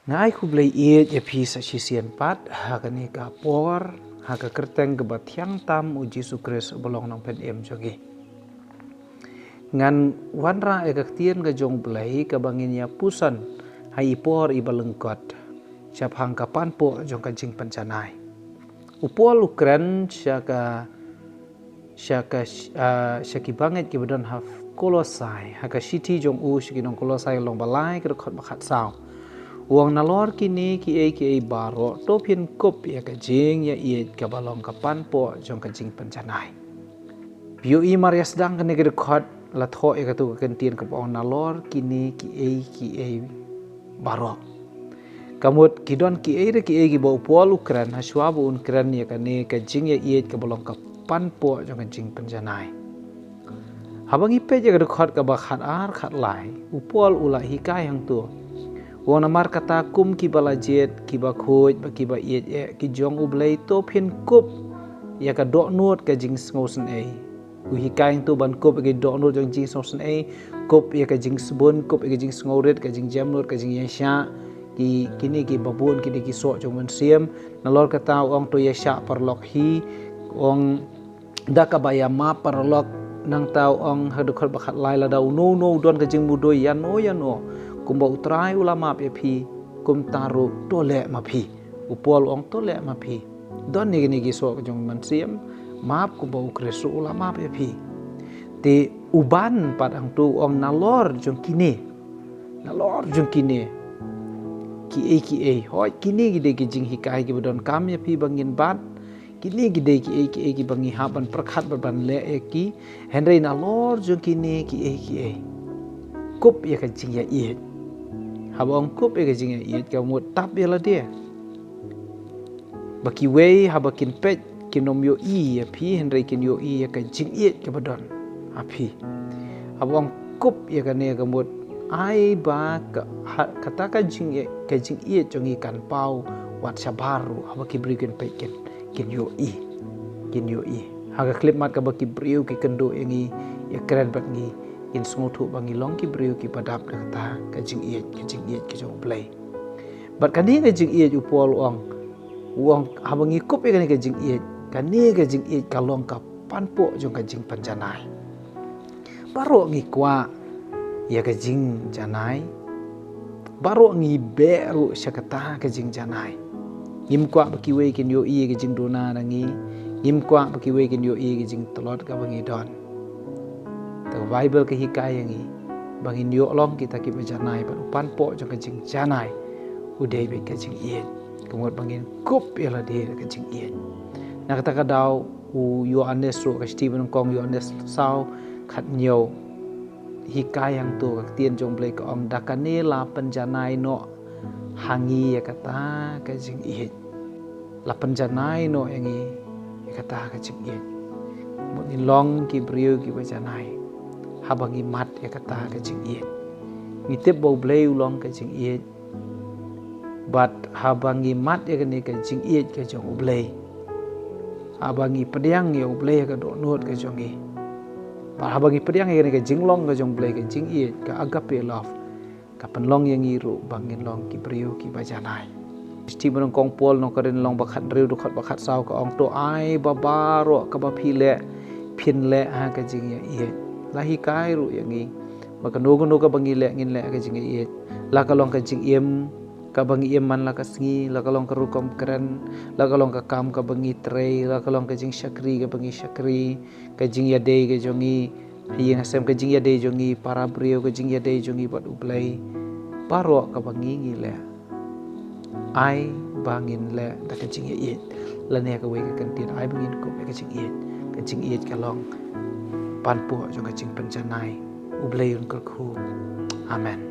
ngai ku blai ya pi sa sisian pat hakani ka por haka kerteng ke bathyang tam uji sukres bolong nang pen em jogi ngan wanra tien ga jong blai ka bangin ya pusan hai por i balengkot siap hang kapan po jong kancing pancanai upol ukren syaki banget ki badan haf kolosai haka siti jong syaki nong kolosai long balai ke khot bakhat sao uang nalor kini ki baro topin kop ya kajing ya iet kabalong kapan po jong kajing pancanai bio i marias dang kene ke khot la tho ya katu kentien ke uang nalor kini ki baro kamut kidon ki bau pol ukran haswabu unkran ya kane kajing ya iet kabalong kapan po jong kajing pancanai habang ipe ya ke khot ka bakhat ar khat lai upol ula hikai hang tu wong namar kata kum ki balajet ki ba khoj ba ki ba iet ki jong ublei to phin kup ya ka do nuot ka jing sngosen u hi kaing tu ban kup ki do nuot jong jing sngosen kup ya ka jing sbun kup ka jing sngoret ka jing jam nuot ka jing yasha ki kini ki babun kini ki so jong man siam nalor kata ong to yasha parlok hi ong da ka bayama parlok nang tau ong hadukhat bakhat lai la dau no don ka jing mudo yano kumba utrai ulama pi kum taru tole ma pi upol ong tole ma pi don ni so jong man siam map kumba ukresu ulama pi ti uban pat ang tu ong nalor jong kini ki hoi kini gide ki jing hikai ki bodon kam ya pi bangin bat kini gide ki bangi haban prakhat ban le ki henry nalor jong kini ki kup ya ka jing ya iet habang kup ega jinga iet ka mut tap bela dia baki wei habakin pet kinom yo ya pi henry kin yo ya ka jing iet ka badon api habang kup ya ka ne ka mut ai ba kata ka jing iet jong ikan pau wat sabaru habaki briken pet kin yo haga klip mat ka baki briu ki kendo yangi ya keren bat ngi in smotu bangi long ki briu ki padap kata kajing iet ki jong play bat kani kajing iet upol uang habang ikup kani kajing iet kalong ka panpo jong kajing panjanai baro ngi kwa ya kajing janai baro ngi beru syakata kajing janai ngim kwa baki we kin yo kajing dona nangi ngim kwa baki we kin yo kajing telot ka bangi don the Bible ke hikai yangi bangin yo long kita ki bajanai ba upan po jong kajing janai udai be kajing iet kemot bangin kup yala de kajing iet na kata kadau yo anes ro ka Stephen kong yo anes sau khat nyo hikai yang tu ka tien jong blai ka ong dakane la panjanai no hangi ya kata kajing iet la panjanai no yangi ya kata kajing iet mungkin long ki brio ki bajanai habangi mat ya kata kajing iet ngitip bau blai ulong kajing iet bat habangi mat ya kani kajing iet ka jong ublai habangi pediang ya ublai ka do nuot ka jong bat habangi pediang ya kani kajing long ka jong blai kajing iet ka agape love kapan long yang iru bangin long ki brio ki bajanai sti bonong kong pol no karen long bakhat riu dokhat bakhat sau ka ong to ai babaro ka ba phile phin le ha kajing ya iet lahi kai ru yangi makano ka bangi le ngin le ka jing iet la ka long ka jing ka bangi man la ka sngi la ka long ka rukom keren la ka long ka kam ka bangi trei la ka long ka jing syakri ka bangi syakri ka jing ya dei ka jongi hiyang asem ka jing ya dei jongi para brio ka jing ya dei jongi pat ublai paro ka bangi ngi le ai bangin le da ka jing ya iet la ne ka we ka kantin ai bangin ko ka jing iet ka long panpo jong kajing panjanai ublay yun kerku amen.